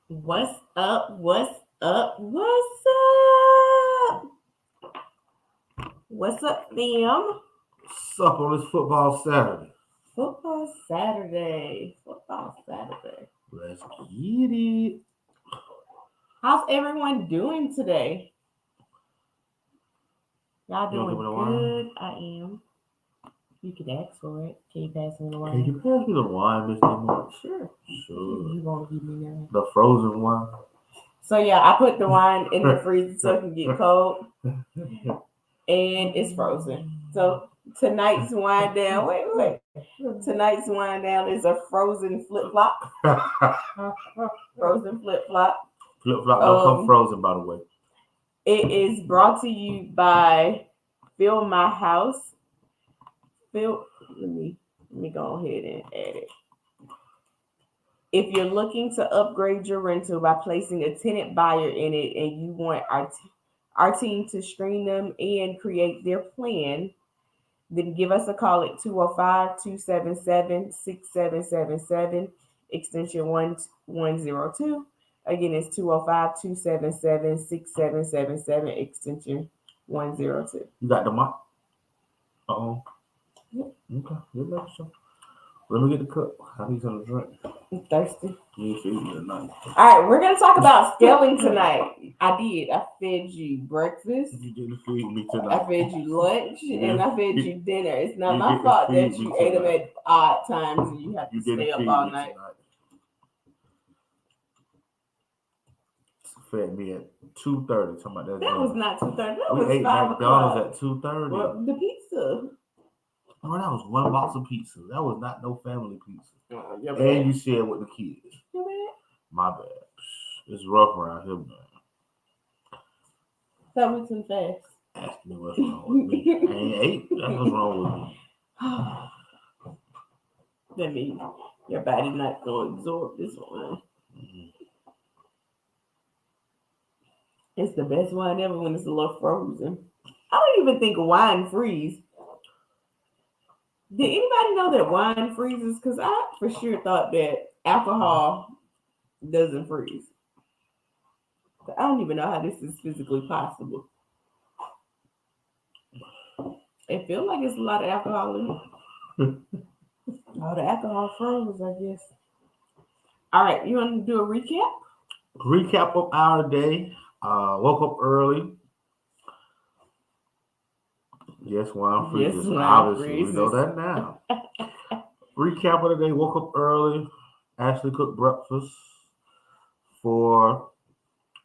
What's up? What's up? What's up? What's up, fam? What's up on this football Saturday? Football Saturday. Football Saturday. Let's get it. How's everyone doing today? Y'all You want to give doing me the wine? good? I am. You can ask for it. Can you pass me the Can you wine? pass me the wine, Miss Demo? Sure. Sure. You won't give me none. The frozen wine. So yeah, I put the wine in the freezer so it can get cold, and it's frozen. So tonight's wine down. Wait. Tonight's wine down is a frozen flip flop. Frozen flip flop. Flip flop don't come frozen, by the way. It is brought to you by Fill My House. Let me go ahead and add it. If you're looking to upgrade your rental by placing a tenant buyer in it and you want our team to screen them and create their plan, then give us a call at 205-277-6777, extension 1102. Again, it's 205-277-6777, extension 102. You got the mic? Uh-oh. Yep. Okay. Good luck, sir. Let me get the cup. I need something to drink. I'm thirsty. You ain't feeding me tonight. All right, we're going to talk about scaling tonight. I did. I fed you breakfast. You didn't feed me I tonight. fed you lunch and I fed you dinner. It's not You my didn't fault feed that me you ate them tonight. at odd times and you have to You didn't stay up feed all me night. tonight. Fed me at 2:30. Talking about that. That was not 2:30. That We was ate 5 McDonald's o'clock. at 2:30. Well, the pizza. Oh, that was one box of pizza. That was not no family pizza. Your And you bad. shared with the kids. Your bad. My bad. It's rough around here, man. That was too fast. Ask me what's wrong with me. I ain't ate. That's what's wrong with me. That means your body not going to absorb this wine. Mhm. It's the best wine ever when it's a little frozen. I don't even think wine freeze. Did anybody know that wine freezes? Because I for sure thought that alcohol doesn't freeze. I don't even know how this is physically possible. It feels like it's a lot of alcohol in it. All the alcohol froze, I guess. All right, you want to do a recap? Recap of our day. Woke up early. Yes, wine Yes, freezes. wine Obviously, we know freezes. that now. Recap of the day. Woke up early. Ashley cooked breakfast for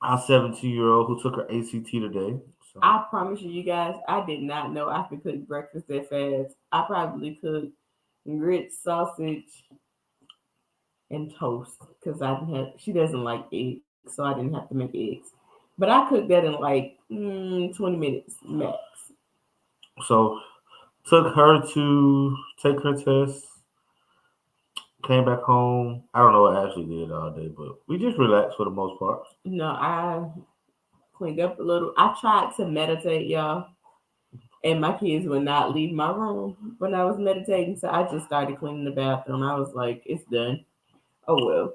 our 17-year-old who took her ACT today. So I promise you, you guys, I did not know I could cook breakfast that fast. I probably cooked grits, sausage, and toast because I didn't have. She doesn't like eggs, so I didn't have to make eggs. But I cooked that in like 20 minutes max. So took her to take her test. Came back home. I don't know what Ashley did all day, but we just relaxed for the most part. No, I cleaned up a little. I tried to meditate, y'all, and my kids would not leave my room when I was meditating. So I just started cleaning the bathroom. I was like, it's done. Oh well.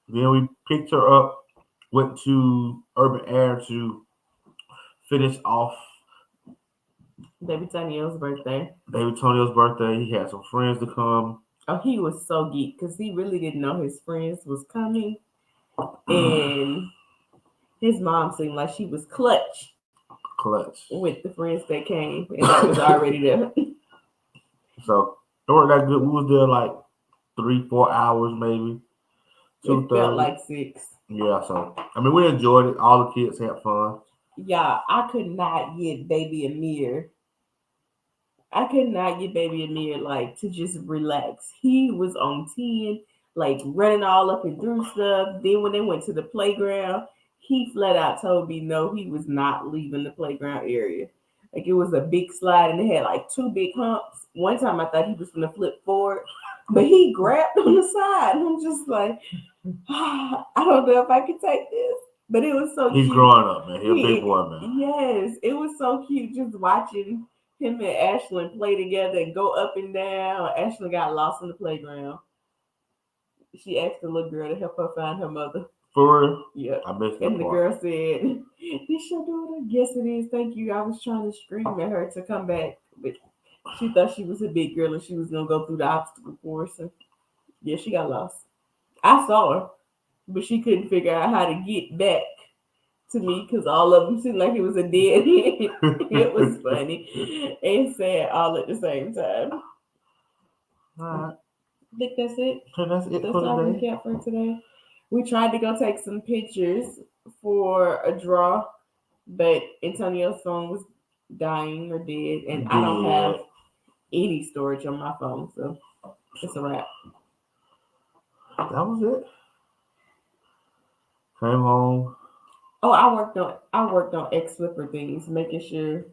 Then we picked her up, went to Urban Air to finish off Baby Tanio's birthday. Baby Tonio's birthday. He had some friends to come. Oh, he was so geek because he really didn't know his friends was coming, and his mom seemed like she was clutch Clutch. with the friends that came, and I was already there. So it worked that good. We was there like 3-4 hours maybe. It felt 2:30. like 6. Yeah, so I mean we enjoyed it. All the kids had fun. Yeah, I could not get baby Amir. I could not get baby Amir like to just relax. He was on 10, like running all up and through stuff. Then when they went to the playground, he flat out told me no, he was not leaving the playground area. Like it was a big slide and it had like two big humps. One time I thought he was gonna flip forward, but he grabbed on the side. I'm just like, I don't know if I can take this. But it was so He's cute. growing up, man. He's a big boy, man. Yes, it was so cute just watching him and Ashlyn play together and go up and down. Ashlyn got lost in the playground. She asked the little girl to help her find her mother. For real? Yep. I missed that And the part. girl said, "This your daughter?" "Yes, it is. Thank you." I was trying to scream at her to come back, but she thought she was a big girl and she was gonna go through the obstacle course. And yeah, she got lost. I saw her, but she couldn't figure out how to get back to me because all of them seemed like it was a dead end. It was funny and sad all at the same time. Alright. I think that's it. So that's it That's for our today. recap for today. We tried to go take some pictures for a draw, but Antonio's phone was dying or dead, and I don't have Did. any storage on my phone, so it's a wrap. That was it. Came home. Oh, I worked on X Flipper things, making sure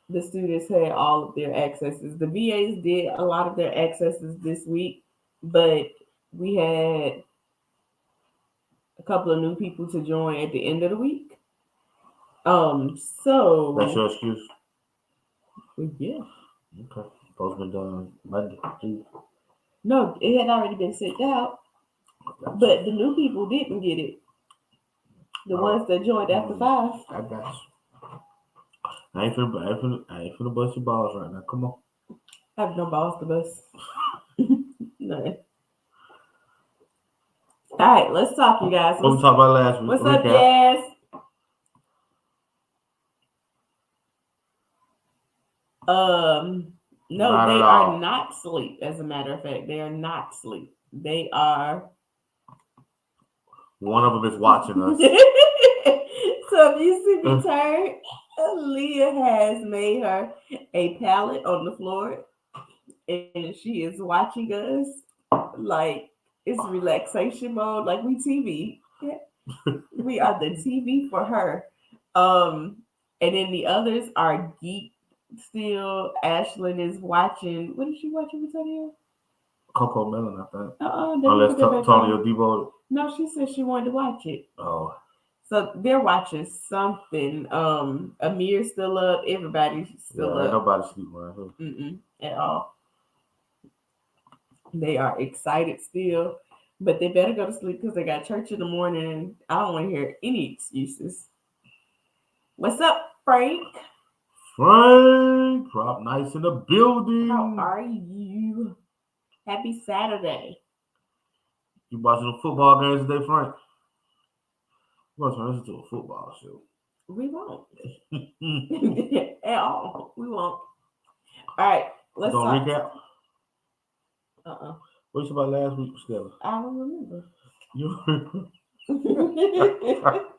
the students had all of their accesses. The VAs did a lot of their accesses this week, but we had a couple of new people to join at the end of the week. That's So your excuse? yeah, Okay. Supposed to be done Monday. Tuesday. no, it had already been sent out, but the new people didn't get it. The Oh, ones that joined after mm, 5. I got you. I ain't finna bust your balls right now. Come on. I have no balls to bust. None. All right, let's talk, you guys. What we talked about last week? What's up, Recap. yes? Um, no, Not they at are all. not asleep. As a matter of fact, they are not asleep. They are. One of them is watching us. So if you see me turn, Leah has made her a pallet on the floor, and she is watching us like it's relaxation mode, like we TV. We are the TV for her. Um, and then the others are geek still. Ashlyn is watching. What is she watching, Antonio? Coco Melon, I think. They didn't Unless put that back Tony on. or Debo. No, she said she wanted to watch it. Oh, So they're watching something. Amir's still up. Everybody's still yeah. Ain't up. nobody sleep around here. At all. They are excited still, but they better go to sleep because they got church in the morning. And I don't want to hear any excuses. What's up, Frank? Frank, drop nice in the How building. are you? Happy Saturday. You watching the football games today, Frank? We're gonna turn this into a football show. We won't. At all. We won't. All right. Let's Gonna talk. recap. Uh-uh. What you about last week, Stella? I don't remember. You.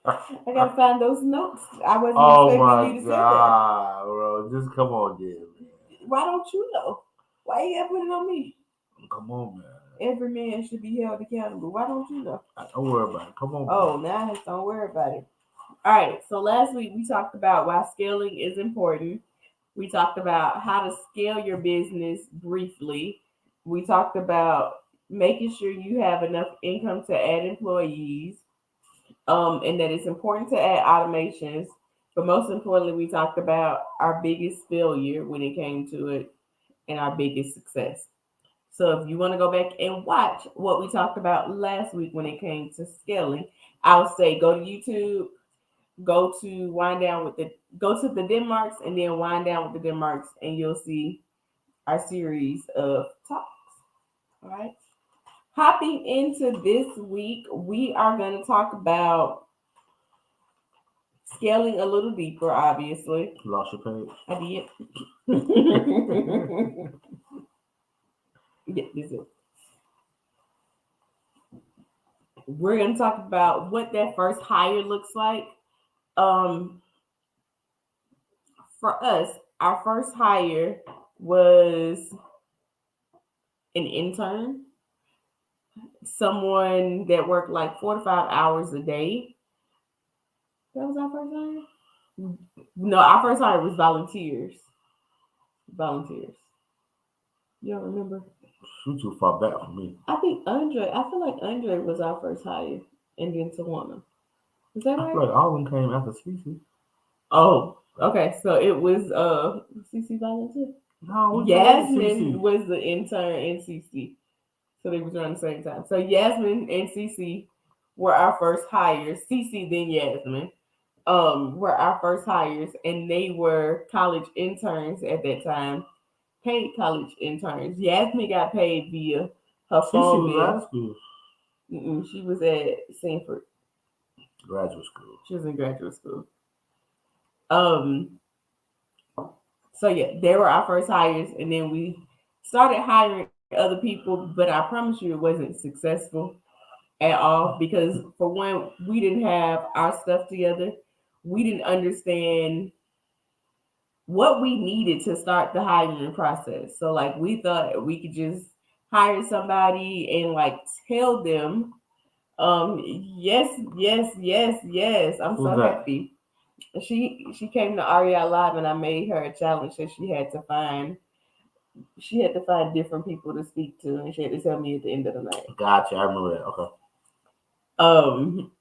I gotta find those notes. I wasn't Oh expecting my you to say that. god, bro! Just come on, again, man. Why don't you know? Why you gotta put it on me? Come on, man. Every man should be held accountable. Why don't you know? Don't worry about it. Come on. Oh, now don't worry about it. All right. So last week we talked about why scaling is important. We talked about how to scale your business briefly. We talked about making sure you have enough income to add employees, and that it's important to add automations. But most importantly, we talked about our biggest failure when it came to it and our biggest success. So if you want to go back and watch what we talked about last week when it came to scaling, I would say go to YouTube, go to wind down with the go to the Denmarks and then wind down with the Denmarks and you'll see our series of talks. All right. Hopping into this week, we are going to talk about scaling a little deeper, obviously. Lost your page. I did. Yeah, this is. We're going to talk about what that first hire looks like. Um, for us, our first hire was an intern, someone that worked like 4 to 5 hours a day. That was our first hire? No, our first hire was volunteers. Volunteers. You don't remember? You too far back for me. I feel like Andre was our first hire and then Tawana. Is that I right? feel like all of them came after Cece. Oh, okay. So it was CC volunteer. No, Yasmin was the intern in CC. So they was around the same time. So Yasmin and Cece were our first hires. Cece then Yasmin were our first hires, and they were college interns at that time, paid college interns. Yasmin got paid via her She phone was out bill. of school, She was at Sanford. graduate school. She was in graduate school. Um, so yeah, they were our first hires, and then we started hiring other people. But I promise you, it wasn't successful at all because for one, we didn't have our stuff together. We didn't understand what we needed to start the hiring process. So like we thought we could just hire somebody and like tell them, yes, yes, yes, yes. I'm Who's so that? happy. She came to REI Live and I made her a challenge that she had to find different people to speak to and she had to tell me at the end of the night. Gotcha. I remember that. Okay. Um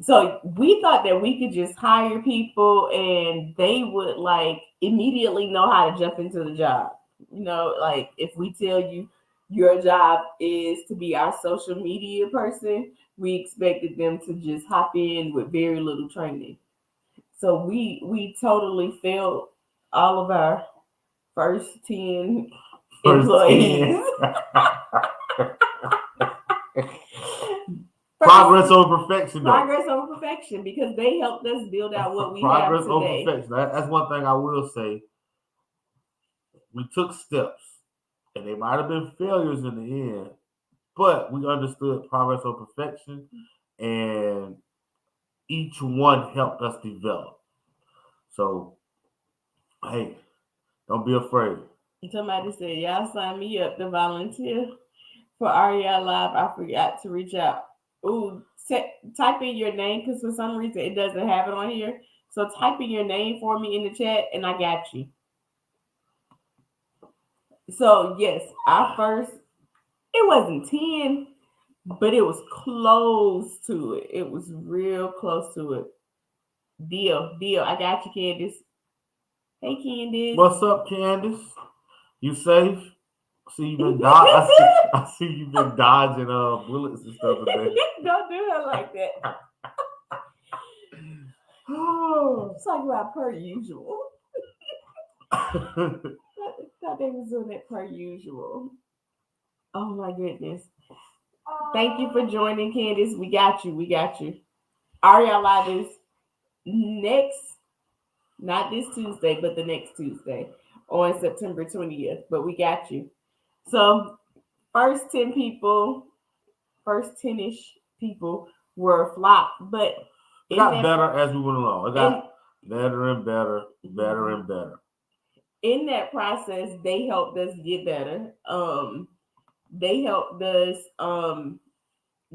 so we thought that we could just hire people and they would like immediately know how to jump into the job. Like if we tell you your job is to be our social media person, we expected them to just hop in with very little training. So we totally failed all of our first 10 First employees. 10. First Progress over perfection, though. progress over perfection because they helped us build out what we have Progress over today. perfection. That's one thing I will say. We took steps, and they might have been failures in the end, but we understood progress over perfection, and each one helped us develop. So, hey, don't be afraid. Somebody said, y'all sign me up to volunteer for REI Live. I forgot to reach out. Ooh, type in your name because for some reason it doesn't have it on here. So type in your name for me in the chat and I got you. So, yes, our first, it wasn't 10, but it was close to it. It was real close to it. Deal. I got you, Candace. Hey, Candace. What's up, Candace? You safe? See you been dodge. I see you been dodging bullets and stuff today. Don't do her like that. Oh. Talk about per usual. Thought they was doing it per usual. Oh my goodness. Thank you for joining, Candace. We got you. We got you. Aria Live is next, not this Tuesday, but the next Tuesday on September 20th. But we got you. So first 10 people, first 10-ish people were flopped. But It in got that better as we went along. It in, got better and better, better and better. in that process, they helped us get better. They helped us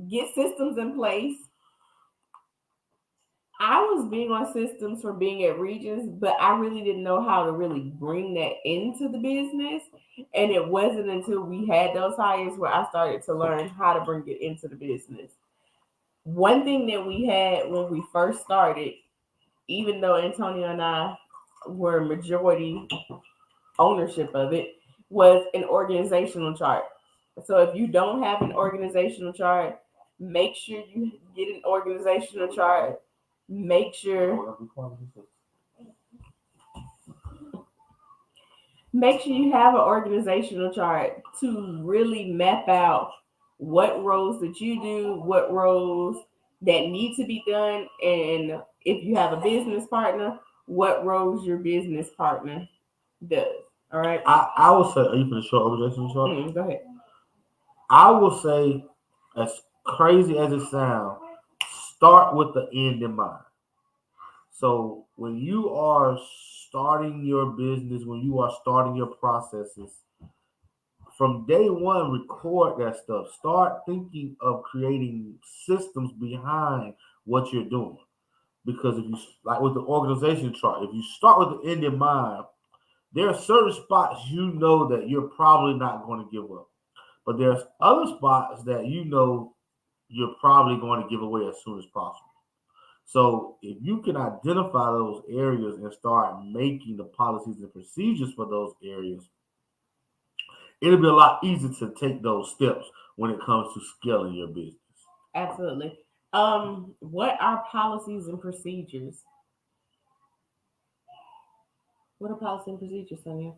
get systems in place. I was big on systems for being at Regions, but I really didn't know how to really bring that into the business. And it wasn't until we had those hires where I started to learn how to bring it into the business. One thing that we had when we first started, even though Antonio and I were majority ownership of it, was an organizational chart. So if you don't have an organizational chart, make sure you get an organizational chart. Make sure you have an organizational chart to really map out what roles that you do, what roles that need to be done, and if you have a business partner, what roles your business partner does. All right. I will say, are you for the short organization chart? Go ahead. I will say, as crazy as it sounds, start with the end in mind. So when you are starting your business, when you are starting your processes, from day one, record that stuff. Start thinking of creating systems behind what you're doing. Because if you, like with the organization chart, if you start with the end in mind, there are certain spots you know that you're probably not going to give up. But there's other spots that you know you're probably going to give away as soon as possible. So if you can identify those areas and start making the policies and procedures for those areas, it'll be a lot easier to take those steps when it comes to scaling your business. Absolutely. What are policies and procedures? What are policies and procedures, Sonia?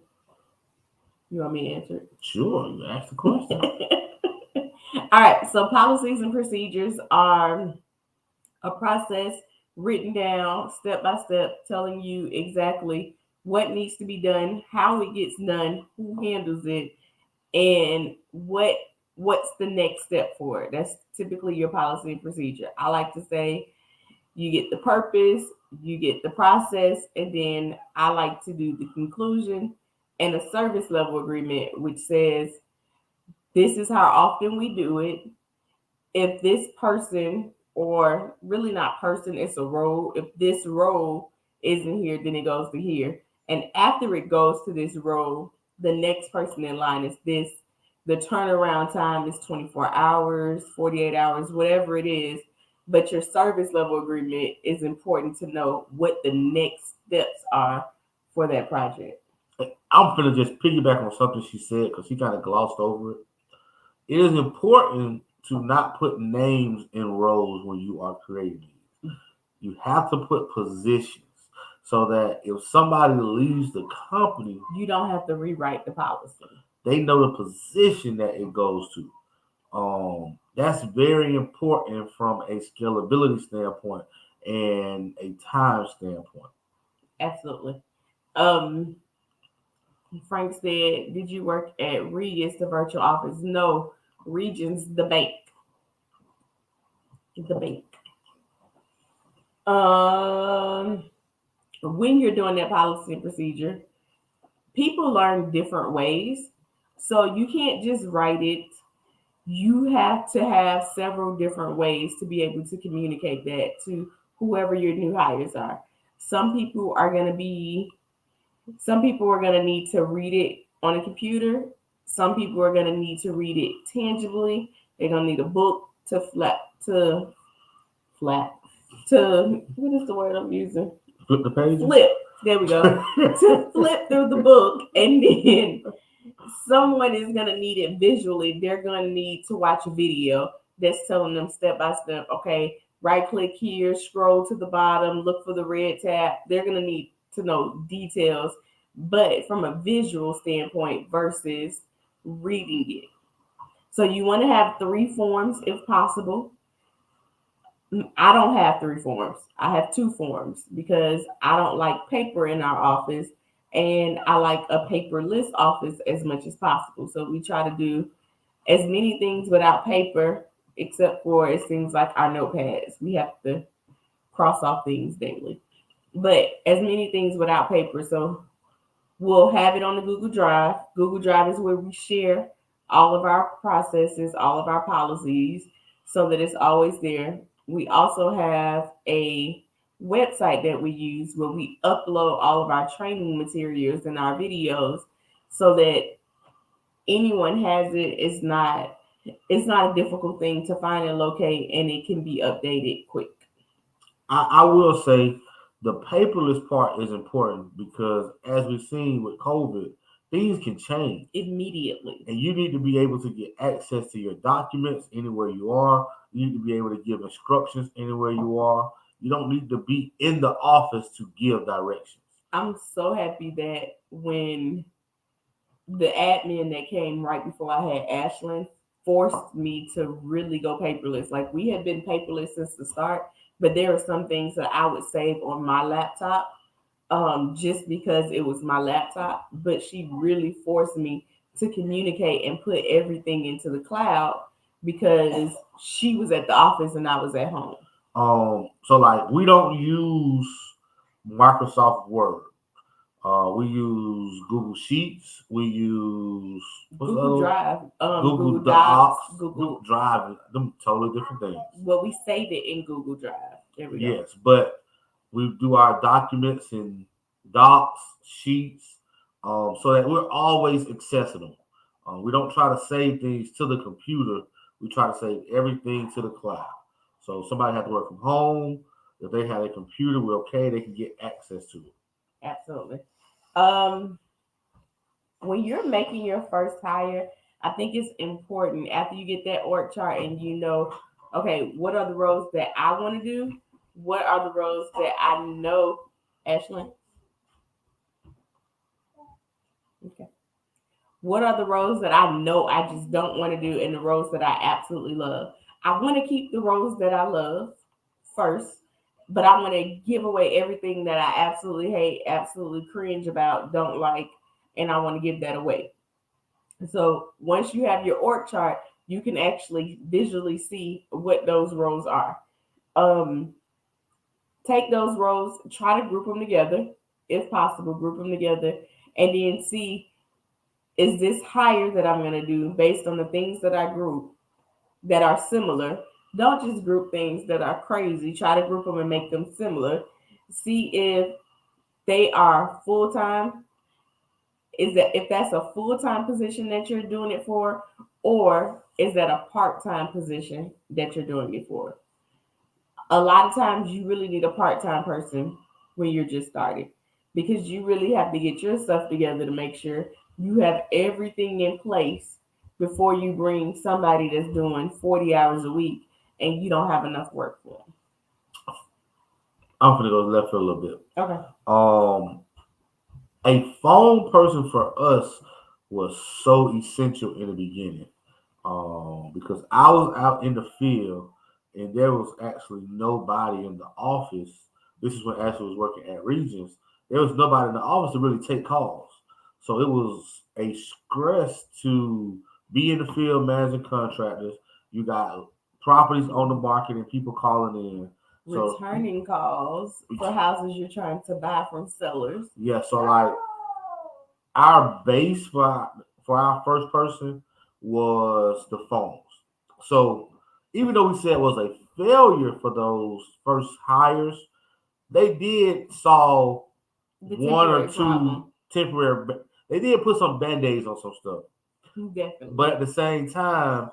You want me to answer Sure, you ask the question. it? All right. So policies and procedures are a process written down step by step, telling you exactly what needs to be done, how it gets done, who handles it, and what's the next step for it. That's typically your policy and procedure. I like to say you get the purpose, you get the process, and then I like to do the conclusion and a service level agreement, which says this is how often we do it. If this person, or really not person, it's a role, if this role isn't here, then it goes to here. And after it goes to this role, the next person in line is this. The turnaround time is 24 hours, 48 hours, whatever it is. But your service level agreement is important to know what the next steps are for that project. I'm gonna just piggyback on something she said because she kind of glossed over it. It is important to not put names in roles when you are creating these. You have to put positions so that if somebody leaves the company, You don't have to rewrite the policy. they know the position that it goes to. That's very important from a scalability standpoint and a time standpoint. Absolutely. Um, Frank said, "Did you work at Regis, the virtual office?" No, Regions, the bank. The bank. Um, when you're doing that policy and procedure, people learn different ways. So you can't just write it. You have to have several different ways to be able to communicate that to whoever your new hires are. Some people are going to be Some people are going to need to read it on a computer. Some people are going to need to read it tangibly. They're going to need a book to flat to what is the word I'm using? Flip the pages. Flip. There we go. To flip through the book, and then someone is going to need it visually. They're going to need to watch a video that's telling them step by step. Okay, right click here, scroll to the bottom, look for the red tab. They're going to need to know details, but from a visual standpoint versus reading it. So you want to have three forms if possible. I don't have three forms. I have two forms because I don't like paper in our office, and I like a paperless office as much as possible. So we try to do as many things without paper, except for it seems like our notepads. We have to cross off things daily, but as many things without paper. So we'll have it on the Google Drive. Google Drive is where we share all of our processes, all of our policies, so that it's always there. We also have a website that we use where we upload all of our training materials and our videos so that anyone has it. It's not a difficult thing to find and locate, and it can be updated quick. I will say the paperless part is important because as we've seen with COVID, things can change. Immediately. And you need to be able to get access to your documents anywhere you are. You need to be able to give instructions anywhere you are. You don't need to be in the office to give directions. I'm so happy that when the admin that came right before I had Ashlyn forced me to really go paperless. Like we had been paperless since the start, but there are some things that I would save on my laptop, just because it was my laptop. But she really forced me to communicate and put everything into the cloud because she was at the office and I was at home. So like we don't use Microsoft Word. We use Google Sheets. We use what's the Google other? Drive, Google Google Docs, Docs, Google Google. Drive. Them totally different things. Well, we save it in Google Drive. There we go. Yes, but we do our documents in docs, sheets, so that we're always accessible. We don't try to save things to the computer. We try to save everything to the cloud. So if somebody has to work from home. If they have a computer, we're okay. They can get access to it. Absolutely. Um, when you're making your first hire, I think it's important after you get that org chart and you know, okay, what are the roles that I want to do? What are the roles that I know, Ashley? Okay. What are the roles that I know I just don't want to do and the roles that I absolutely love? I want to keep the roles that I love first, but I want to give away everything that I absolutely hate, absolutely cringe about, don't like, and I want to give that away. So once you have your org chart, you can actually visually see what those roles are. Um, Take those roles, try to group them together, if possible, group them together, and then see, is this higher that I'm going to do based on the things that I group that are similar? Don't just group things that are crazy. Try to group them and make them similar. See if they are full time. Is that if that's a full time position that you're doing it for, or is that a part time position that you're doing it for? A lot of times you really need a part time person when you're just starting because you really have to get your stuff together to make sure you have everything in place before you bring somebody that's doing 40 hours a week and you don't have enough work for I'm gonna go left field a little bit. them. Okay. A phone person for us was so essential in the beginning. Because I was out in the field and there was actually nobody in the office. This is when Ashley was working at Regions. There was nobody in the office to really take calls. So it was a stress to be in the field managing contractors. You got properties on the market and people calling in. So Returning calls for houses you're trying to buy from sellers. yeah, so like our base for our first person was the phones. So even though we said it was a failure for those first hires, they did solve The one or temporary two problem. temporary. They did put some band-aids on some stuff, but Definitely. at the same time,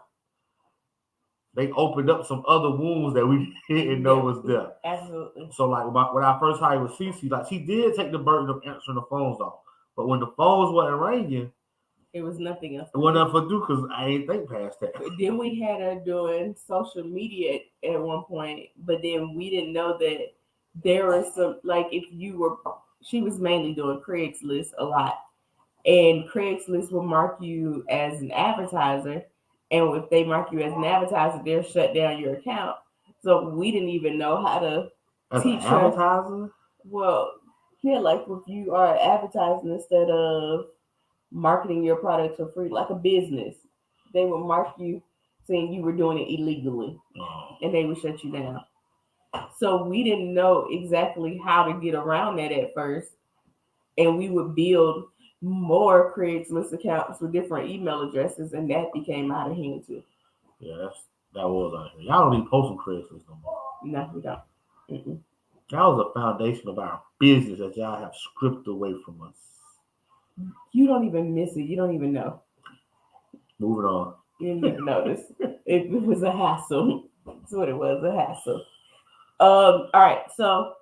they opened up some other wounds that we didn't know Yep. was there. Absolutely. So like when I first hired with Cece, like she did take the burden of answering the phones off, but when the phones wasn't ringing, It was nothing else it to wasn't do. nothing to do because I ain't think past that. Then we had her doing social media at one point, but then we didn't know that there were some, like, if you were, she was mainly doing Craigslist a lot, and Craigslist will mark you as an advertiser, and if they mark you as an advertiser, they'll shut down your account. So we didn't even know how to As an teach her. advertiser, Well, yeah, like if you are advertising instead of marketing your product for free, like a business, they would mark you saying you were doing it illegally and they would shut you down. So we didn't know exactly how to get around that at first. And we would build more Craigslist accounts with different email addresses, and that became out of hand too. yeah, that was out here. Y'all don't even post on Craigslist no more. No, we don't. Mm-mm. That was the foundation of our business that y'all have stripped away from us. You don't even miss it. You don't even know. Moving on. You didn't even notice. It was a hassle. That's what it was, a hassle. All right. So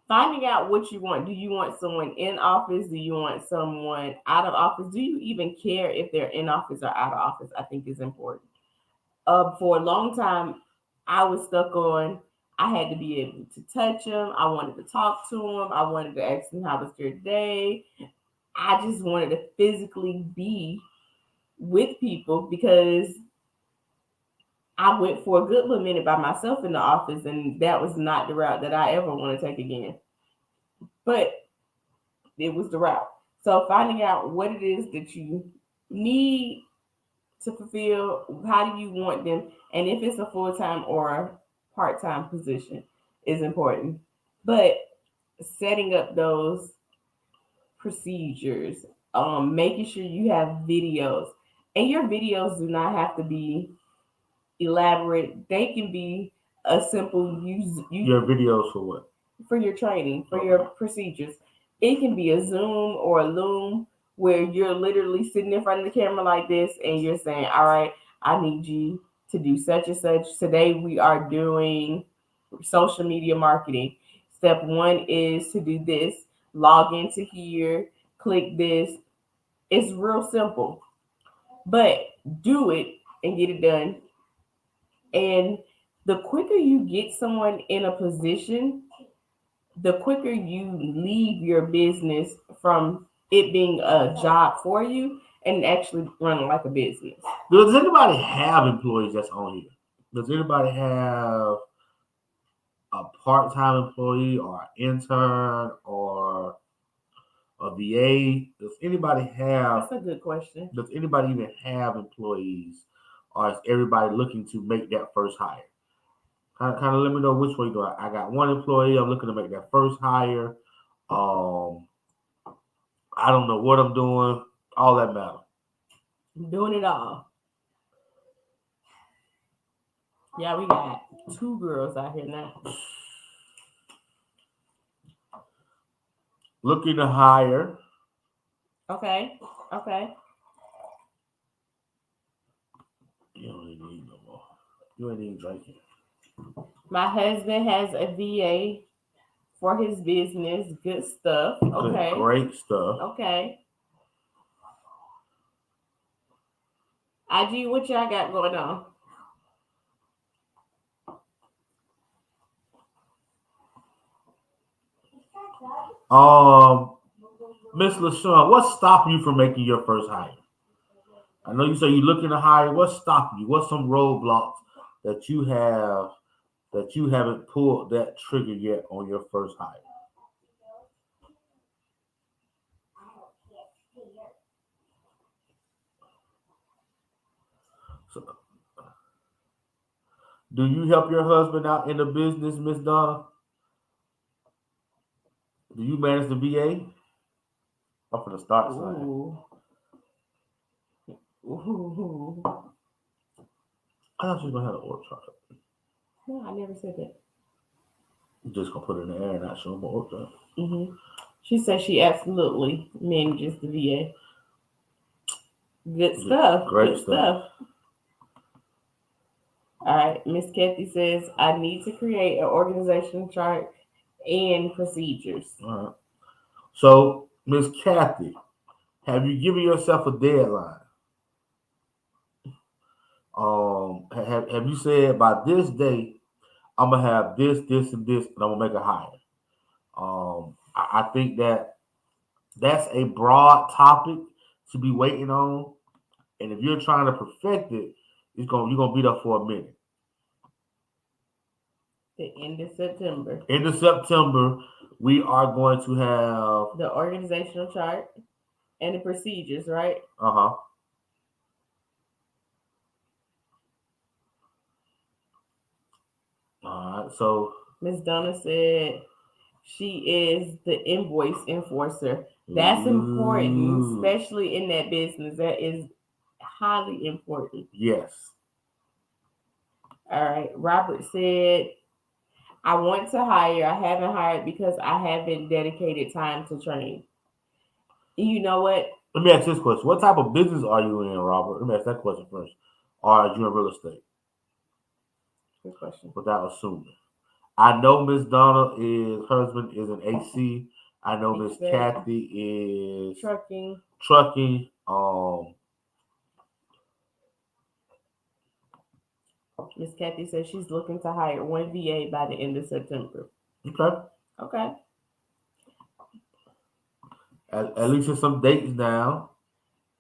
finding out what you want. Do you want someone in office? Do you want someone out of office? Do you even care if they're in office or out of office? I think is important. For a long time, I was stuck on. I had to be able to touch them. I wanted to talk to them. I wanted to ask them how was their day. I just wanted to physically be with people because I went for a good little minute by myself in the office, and that was not the route that I ever want to take again. But it was the route. So finding out what it is that you need to fulfill, how do you want them, and if it's a full time or a part time position is important. But setting up those procedures, making sure you have videos, and your videos do not have to be elaborate. They can be a simple use Your videos for what? for your training, for your Okay. procedures. It can be a Zoom or a Loom where you're literally sitting in front of the camera like this and you're saying, all right, I need you to do such and such. Today we are doing social media marketing. Step one is to do this, log into here, click this, It's real simple, but do it and get it done. And the quicker you get someone in a position, the quicker you leave your business from it being a job for you and actually running like a business. Does anybody have employees that's on here? Does anybody have a part-time employee or an intern or a VA? Does anybody have? That's a good question. Does anybody even have employees, or is everybody looking to make that first hire? Kind of let me know which way you go. I got one employee. I'm looking to make that first hire. Um, I don't know what I'm doing. All that matter. I'm doing it all. Yeah, we got two girls out here now. Looking to hire. Okay. Okay. You don't even need no more. You ain't even drinking. My husband has a VA for his business. Good stuff. Okay. Great stuff. Okay. IG, what y'all got going on? Miss LaShawn, what's stopping you from making your first hire? I know you say you're looking to hire. What's stopping you? What's some roadblocks that you have that you haven't pulled that trigger yet on your first hire? So, do you help your husband out in the business, Miss Donna? Do you manage the VA? I'm gonna start saying. Ooh. Ooh. I thought you was gonna have an org chart. No, I never said that. You just gonna put it in the air and not show them an org chart. Mm-hmm. She said she absolutely manages the VA. Good stuff. Great Good stuff. stuff. All right. Miss Kathy says, I need to create an organization chart and procedures. All right. So, Miss Kathy, have you given yourself a deadline? Have you said by this day I'm gonna have this, this, and this, and I'm gonna make a hire? I think that that's a broad topic to be waiting on, and if you're trying to perfect it, you're gonna be there for a minute. The end of September. End of September, we are going to have The organizational chart and the procedures, right? uh-huh. All right, so Miss Donna said she is the invoice enforcer. That's important, especially in that business. That is highly important. Yes. All right. Robert said, I want to hire. I haven't hired because I haven't dedicated time to train. You know what? Let me ask this question. What type of business are you in, Robert? Let me ask that question first. Are you in real estate? Good question. Without assuming. I know Miss Donna is husband is an AC. I know Miss Kathy is trucking. Trucking. Miss Kathy says she's looking to hire one VA by the end of September. Okay. Okay. At least there's some dates down.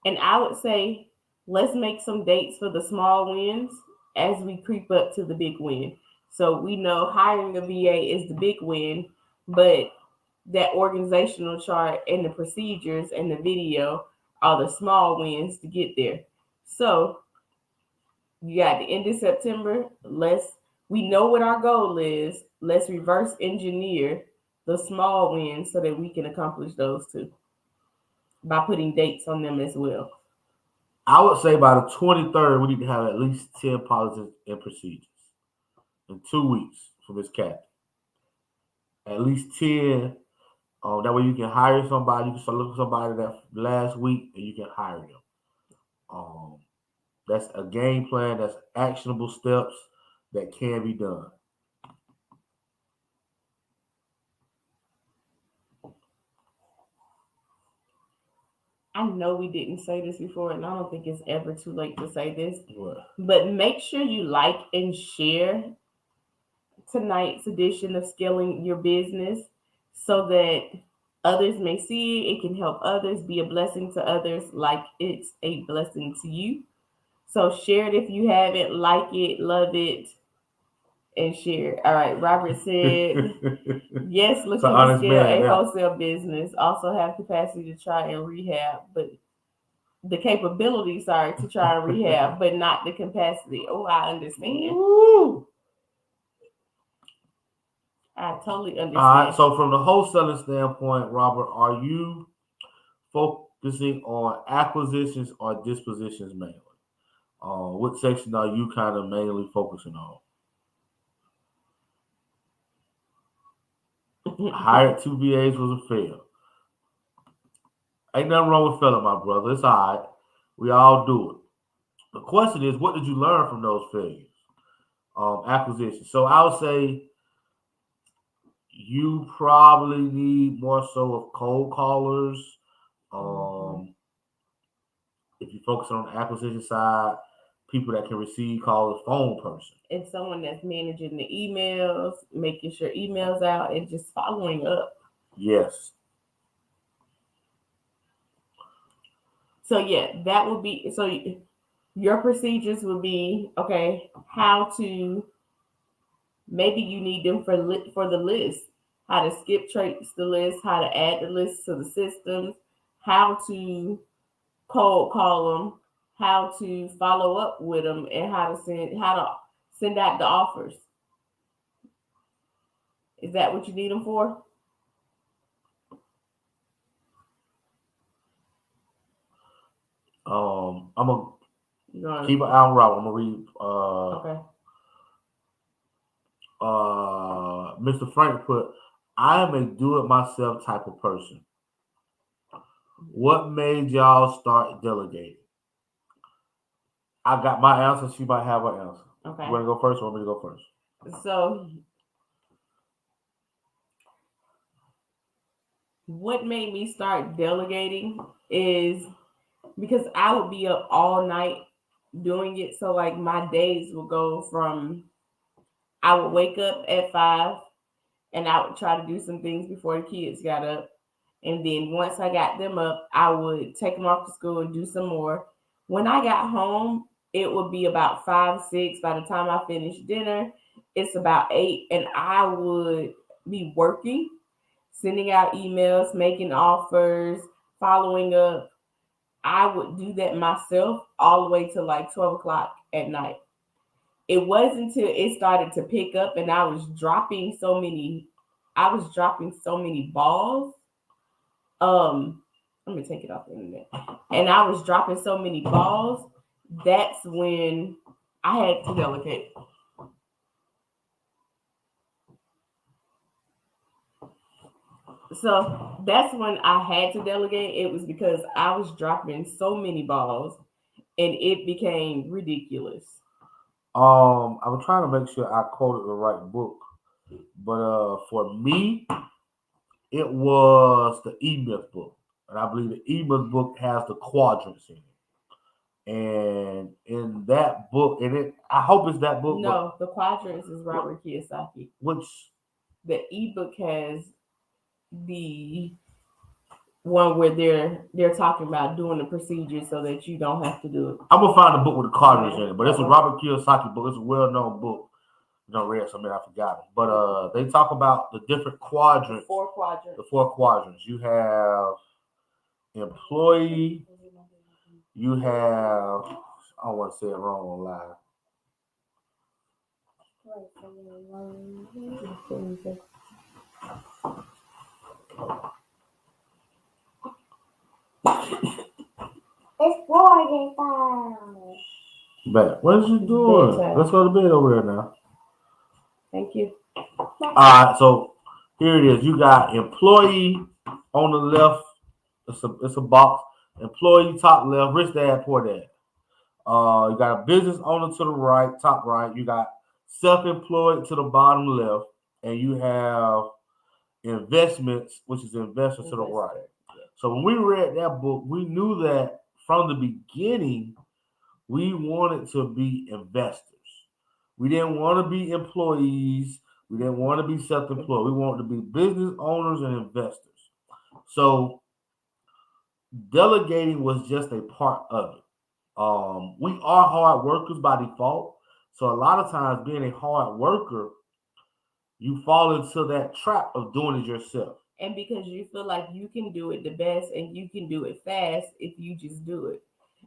And I would say let's make some dates for the small wins as we creep up to the big win. So we know hiring a VA is the big win, but that organizational chart and the procedures and the video are the small wins to get there. So you got the end of September. We know what our goal is. Let's reverse engineer the small wins so that we can accomplish those too by putting dates on them as well. I would say by the 23rd, we need to have at least 10 policies and procedures in 2 weeks for Miss Kathy. At least 10. That way you can hire somebody. You can start looking at somebody that last week and you can hire them. That's a game plan. That's actionable steps that can be done. I know we didn't say this before, and I don't think it's ever too late to say this, What? but make sure you like and share tonight's edition of Scaling Your Business so that others may see it. It can help others, be a blessing to others, like it's a blessing to you. So share it if you haven't, like it, love it, and share it. All right, Robert said, yes, It's an looking to honest scale man a now. wholesale business, also have capacity to try and rehab, but the capability, sorry, to try and rehab, but not the capacity. Oh, I understand. Woo! I totally All right. understand. So from the wholesaling standpoint, Robert, are you focusing on acquisitions or dispositions mainly? What section are you kind of mainly focusing on? Hired two VAs was a fail. Ain't nothing wrong with failing, my brother. It's all right. We all do it. The question is, what did you learn from those failures? Acquisitions. So I would say you probably need more so of cold callers. Mhm. Um, if you focus on the acquisition side, people that can receive calls, a phone person. And someone that's managing the emails, making sure emails out, and just following up. Yes. So yeah, that would be so. Your procedures would be okay. How to maybe you need them for the list. How to skip trace the list. How to add the list to the systems. How to cold call them. How to follow up with them, and how to send out the offers. Is that what you need them for? I'm gonna You going keep an eye on Robert. I'm gonna read okay. Mr. Frank put, I am a do it myself type of person. What made y'all start delegating? I got my answer. She might have her answer. You Okay. want to go first or want me to go first? So what made me start delegating is because I would be up all night doing it. So like my days would go from I would wake up at 5 and I would try to do some things before the kids got up. And then once I got them up, I would take them off to school and do some more. When I got home, it would be about 5, 6. By the time I finished dinner, it's about 8. And I would be working, sending out emails, making offers, following up. I would do that myself all the way to like 12 o'clock at night. It wasn't until it started to pick up and I was dropping so many balls. Let me take it off the internet. And I was dropping so many balls. That's when I had to delegate. So that's when I had to delegate. It was because I was dropping so many balls and it became ridiculous. I'm trying to make sure I quoted the right book, but for me, it was the E Myth book, and I believe the E Myth book has the quadrants in it. And in that book, and it, I hope it's that book, but No, the quadrants is what, Robert Kiyosaki. which The ebook has the one where they're talking about doing the procedure so that you don't have to do it. I'm gonna find a book with the quadrants in Okay. it, but it's a Robert Kiyosaki book. It's a well-known book. You know, read some, I forgot it. But they talk about the different quadrants, Four quadrants. the four quadrants. You have employee, you have, I don't want to say it wrong on live. It's boarding time. Bet. What is you doing? Bedtime. Let's go to bed over there now. Thank you. All right, so here it is. You got employee on the left. It's a box. Employee top left. Rich dad, poor dad. You got a business owner to the right, top right. You got self-employed to the bottom left, and you have investments, which is investor to the right. Investor. Yeah. So when we read that book, we knew that from the beginning we wanted to be investors. We didn't want to be employees. We didn't want to be self-employed. We wanted to be business owners and investors. So delegating was just a part of it. We are hard workers by default. So a lot of times being a hard worker, you fall into that trap of doing it yourself. And because you feel like you can do it the best and you can do it fast if you just do it.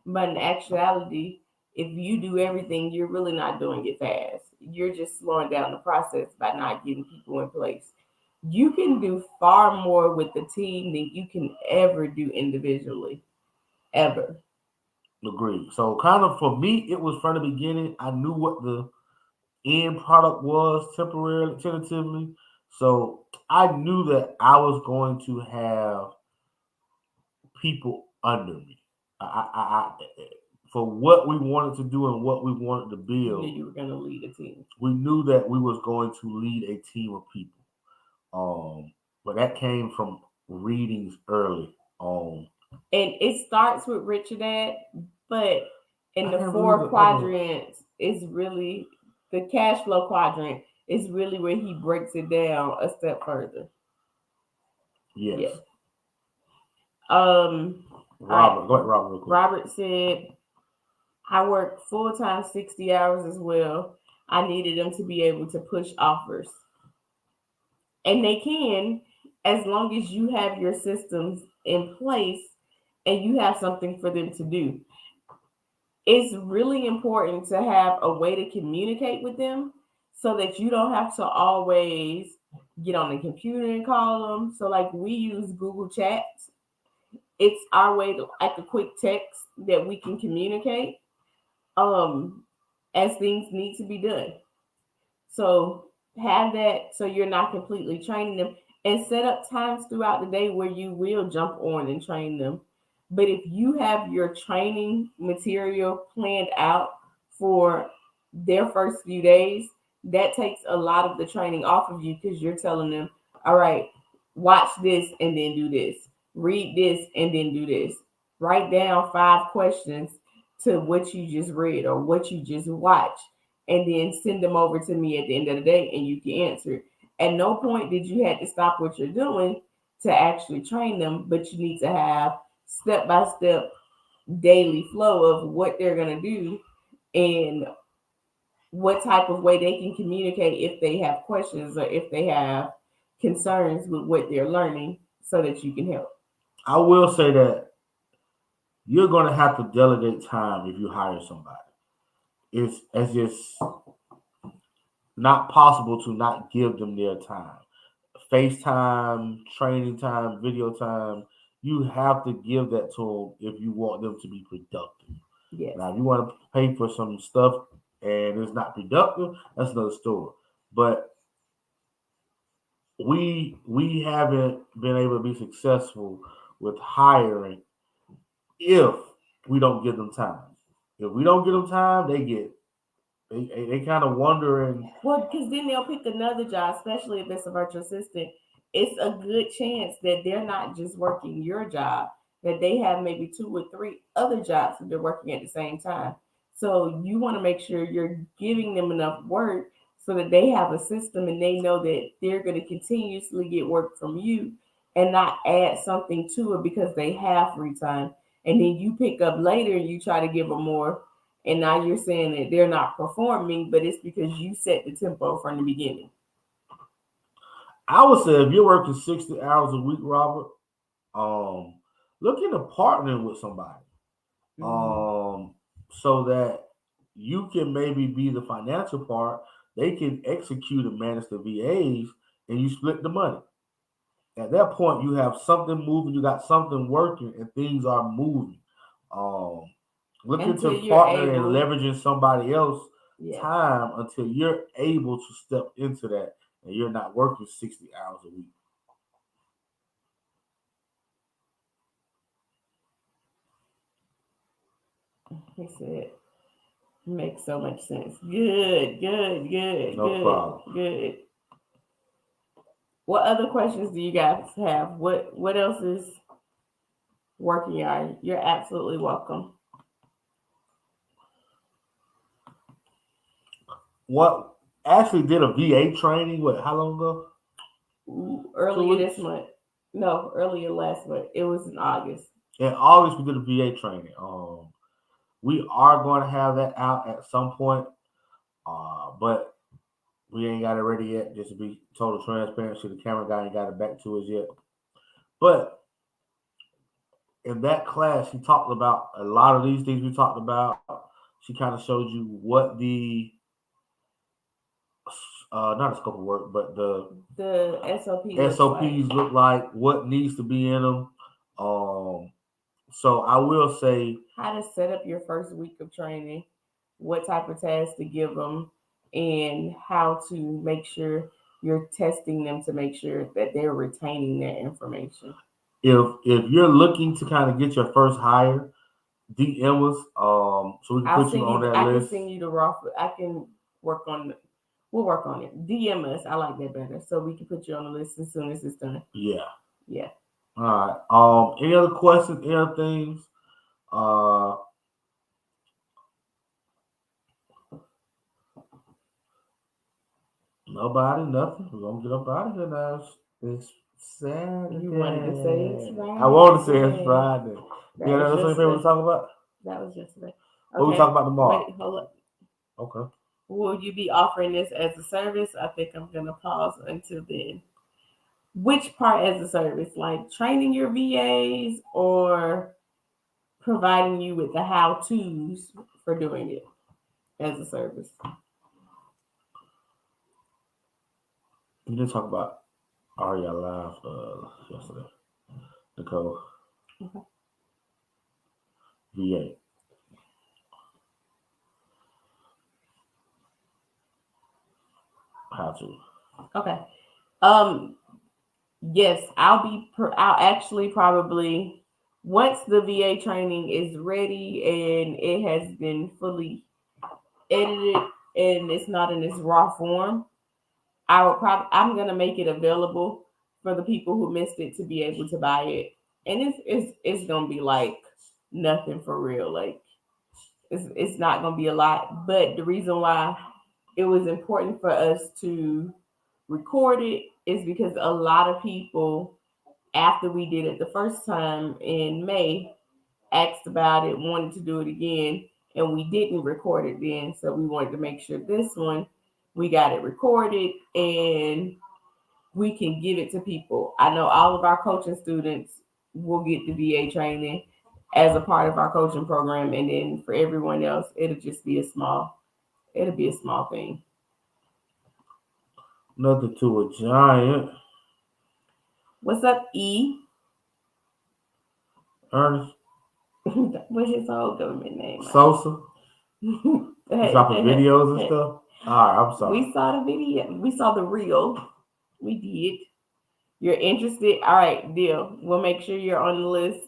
But in actuality, if you do everything, you're really not doing it fast. You're just slowing down the process by not getting people in place. You can do far more with the team than you can ever do individually, ever. Agreed. So kind of for me, it was from the beginning. I knew what the end product was temporarily, tentatively. So I knew that I was going to have people under me. For what we wanted to do and what we wanted to You knew build, you were going to lead a team. we knew that we was going to lead a team of people. But that came from readings early. And it starts with Richard Dad, but in I the can't remember four the other. quadrants is really the cash flow quadrant is really where he breaks it down a step further. Yes, Yeah. All right. Robert. Go ahead, Robert, real quick. Robert said, I work full time 60 hours as well. I needed them to be able to push offers. And they can, as long as you have your systems in place and you have something for them to do. It's really important to have a way to communicate with them so that you don't have to always get on the computer and call them. So, like, we use Google Chats. It's our way to, like, a quick text that we can communicate um, as things need to be done. So have that so you're not completely training them and set up times throughout the day where you will jump on and train them. But if you have your training material planned out for their first few days, that takes a lot of the training off of you because you're telling them, all right, watch this and then do this, read this and then do this, write down 5 questions to what you just read or what you just watched and then send them over to me at the end of the day and you can answer it. At no point did you have to stop what you're doing to actually train them, but you need to have step by step daily flow of what they're going to do and what type of way they can communicate if they have questions or if they have concerns with what they're learning so that you can help. I will say that you're going to have to delegate time if you hire somebody. It's just not possible to not give them their time. FaceTime, training time, video time. You have to give that to them if you want them to be productive. Yes. Now, if you want to pay for some stuff and it's not productive, that's another story. But we haven't been able to be successful with hiring if we don't give them time. If we don't give them time, they kind of wondering. Well, because then they'll pick another job, especially if it's a virtual assistant. It's a good chance that they're not just working your job, that they have maybe 2 or 3 other jobs that they're working at the same time. So you want to make sure you're giving them enough work so that they have a system and they know that they're going to continuously get work from you and not add something to it because they have free time. And then you pick up later and you try to give them more and now you're saying that they're not performing, but it's because you set the tempo from the beginning. I would say if you're working 60 hours a week, Robert, um, look into partnering with somebody, Mm-hmm. um, so that you can maybe be the financial part. They can execute and manage the VAs, and you split the money. At that point, you have something moving, you got something working, and things are moving. Um, Look Until into you're partnering and able, leveraging somebody else's yeah, time until you're able to step into that and you're not working 60 hours a week. he said, makes so much sense. Good, good, good, No good, problem. good. What other questions do you guys have? What else is? Working yard. You're absolutely welcome. What actually did a VA training? What? How long ago? Two Earlier this weeks. month. No, earlier last month. It was in August. In August, we did a VA training. We are going to have that out at some point, but we ain't got it ready yet. Just to be total transparency, the camera guy ain't got it back to us yet. But in that class, she talked about a lot of these things we talked about. She kind of showed you what the not a scope of work, but The SOP looks like. SOPs look like, what needs to be in them. Um, so I will say, How to set up your first week of training, what type of tasks to give them, and how to make sure you're testing them to make sure that they're retaining that information. if you're looking to kind of get your first hire, DM us, so we can I'll put you send on you. that I can list. send you the raw. I can work on. We'll work on it. DM us. I like that better, so we can put you on the list as soon as it's done. Yeah. Yeah. All right. Any other questions? Any other things? Uh, Nobody, nothing. We're gonna get up out of here now. It's You wanted to say it's Saturday. I want to say it's Friday. Friday. That Yeah, was that's what you favorite to yesterday. talk about. That was yesterday. What we Okay. talk about tomorrow? Wait. Hold up. Okay. Will you be offering this as a service? I think I'm gonna pause until then. Which part as a service? Like training your VAs or providing you with the how to's for doing it as a service? We did talk about Aria Live yesterday. Nicole Okay. VA. How to? Okay. Yes, I'll actually probably once the VA training is ready and it has been fully edited and it's not in its raw form, I'm gonna make it available for the people who missed it to be able to buy it, and it's gonna be like nothing for real. Like it's not gonna be a lot, but the reason why it was important for us to record it is because a lot of people after we did it the first time in May asked about it, wanted to do it again, and we didn't record it then. So we wanted to make sure this one we got it recorded and we can give it to people. I know all of our coaching students will get the VA training as a part of our coaching program, and then for everyone else, it'll be a small thing. Nothing to a giant. What's up, E? Ernest What's his whole government name? Sosa. He's dropping videos and stuff. All right, I'm sorry. We saw the video. We saw the reel. We did. You're interested? All right, deal. We'll make sure you're on the list.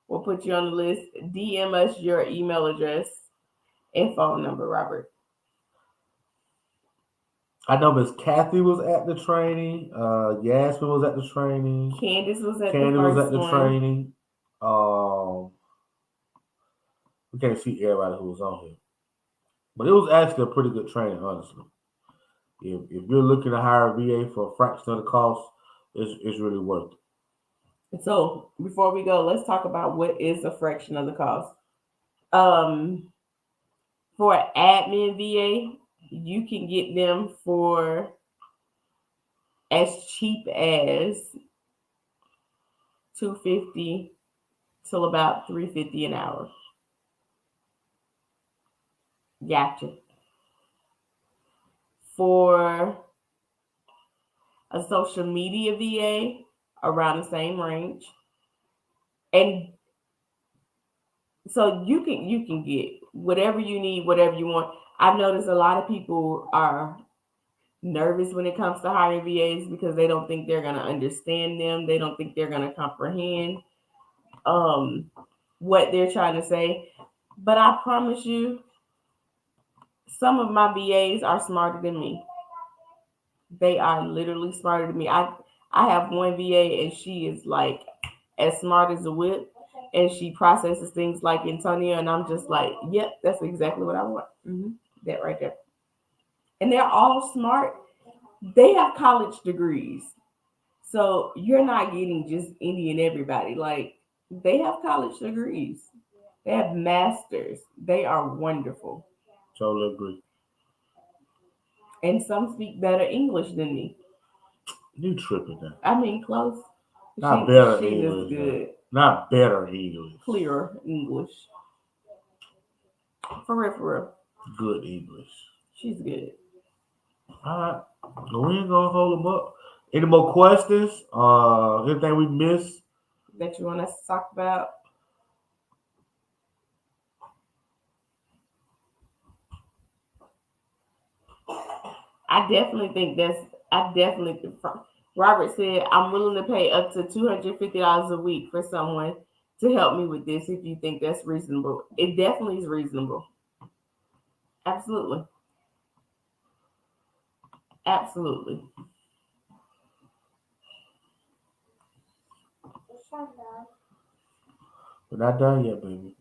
We'll put you on the list. DM us your email address and phone number, Robert. I know Miss Kathy was at the training. Yasmin was at the training. Candace was at the Candy was at first the one. training. Um, we can't see everybody who was on here, but it was actually a pretty good training, honestly. If you're looking to hire a VA for a fraction of the cost, it's really worth it. So before we go, let's talk about what is a fraction of the cost. Um, for an admin VA, you can get them for as cheap as 250 till about 350 an hour. Gotcha. For a social media VA, around the same range. And so you can get whatever you need, whatever you want. I've noticed a lot of people are nervous when it comes to hiring VAs because they don't think they're gonna understand them. They don't think they're gonna comprehend um what they're trying to say. But I promise you, some of my VAs are smarter than me. They are literally smarter than me. I have one VA and she is like as smart as a whip. and she processes things like Antonio, and I'm just like, yep, that's exactly what I want. That right there. And they're all smart. They have college degrees, so you're not getting just any and everybody. Like they have college degrees, they have masters. They are wonderful, Totally agree. and some speak better English than me. You tripping now. I mean, close. Not better She is English. good. Not better English. Clearer English. For real, for real. Good English. She's good. All right. So we ain't gonna hold them up. Any more questions? Anything we missed? That you want us to talk about? I definitely think that's. I definitely. Robert said, I'm willing to pay up to $250 a week for someone to help me with this if you think that's reasonable. It definitely is reasonable. Absolutely. Absolutely. We're not done yet, baby.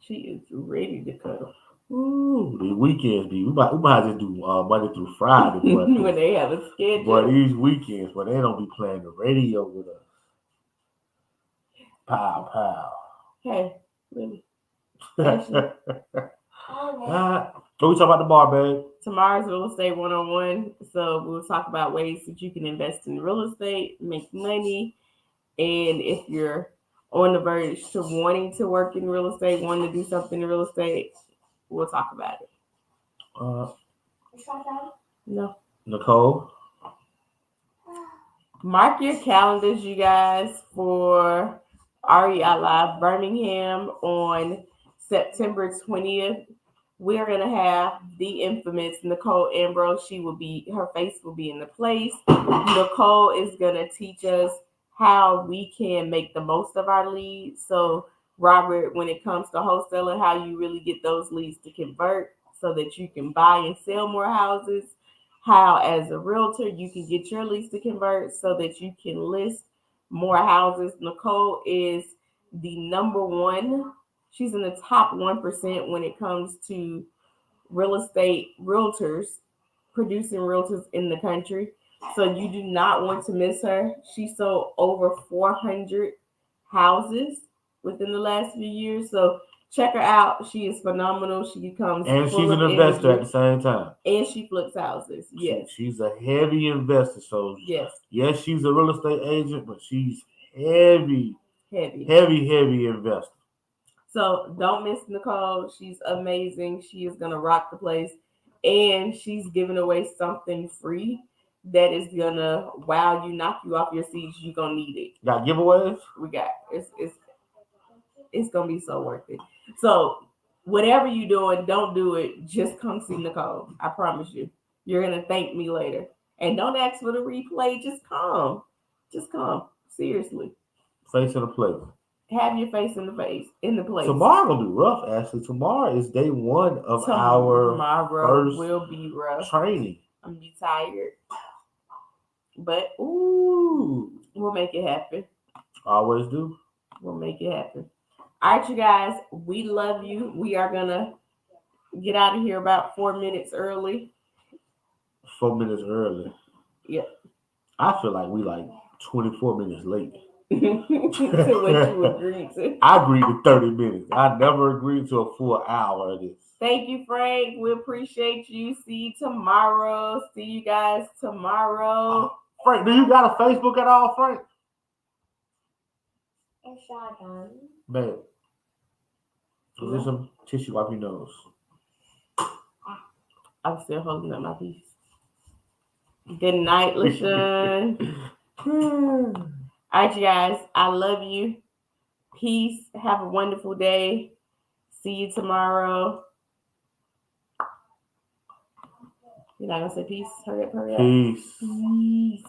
She is ready to cuddle. Ooh, the weekends be. We might just do Monday through Friday, but When they have a schedule. these weekends, but they don't be playing the radio with us. Pow pow. Hey, really. So we talk about the bar, babe. Tomorrow's Real Estate 101. So we'll talk about ways that you can invest in real estate, make money, and if you're on the verge to wanting to work in real estate, wanting to do something in real estate, we'll talk about it. Uh, No. Nicole. Mark your calendars, you guys, for REI Live Birmingham on September 20th. We're gonna have the infamous Nicole Ambrose. Her face will be in the place. Nicole is gonna teach us how we can make the most of our leads. So, Robert, when it comes to wholesaling, how you really get those leads to convert so that you can buy and sell more houses. How, as a realtor, you can get your leads to convert so that you can list more houses. Nicole is the number one. She's in the top 1% when it comes to real estate realtors, producing realtors in the country. So you do not want to miss her. She sold over 400 houses within the last few years. So check her out. She is phenomenal. She comes And full she's of an investor at energy, the same time. and she flips houses. Yes. She's a heavy investor. So Yes. yes, she's a real estate agent, but she's heavy investor. So don't miss Nicole. She's amazing. She is gonna rock the place, and she's giving away something free that is gonna wow you, knock you off your seats. You're gonna need it. Got giveaways? We got it's gonna be so worth it. So whatever you're doing, don't do it. Just come see Nicole. I promise you. You're gonna thank me later. And don't ask for the replay. Just come. Just come. Seriously. Face in the place. Have your face in the place. Tomorrow gonna be rough. Actually, tomorrow is day one of our first will be rough. training. I'm gonna be tired, but Ooh, we'll make it happen. always do. We'll make it happen. All right, you guys. We love you. We are gonna get out of here about 4 minutes early. 4 minutes early. Yeah. I feel like we like 24 minutes late. To what you agreed to. I agreed to 30 minutes. I never agreed to a full hour of this. Thank you, Frank. We appreciate you. See you tomorrow. See you guys tomorrow. Frank, do you got a Facebook at all, Frank? Man, is there some tissue off your nose? I'm still holding up my piece. Good night, LaShawn. All right, you guys. I love you. Peace. Have a wonderful day. See you tomorrow. You're not going to say peace? Hurry up, hurry up. Peace. Peace.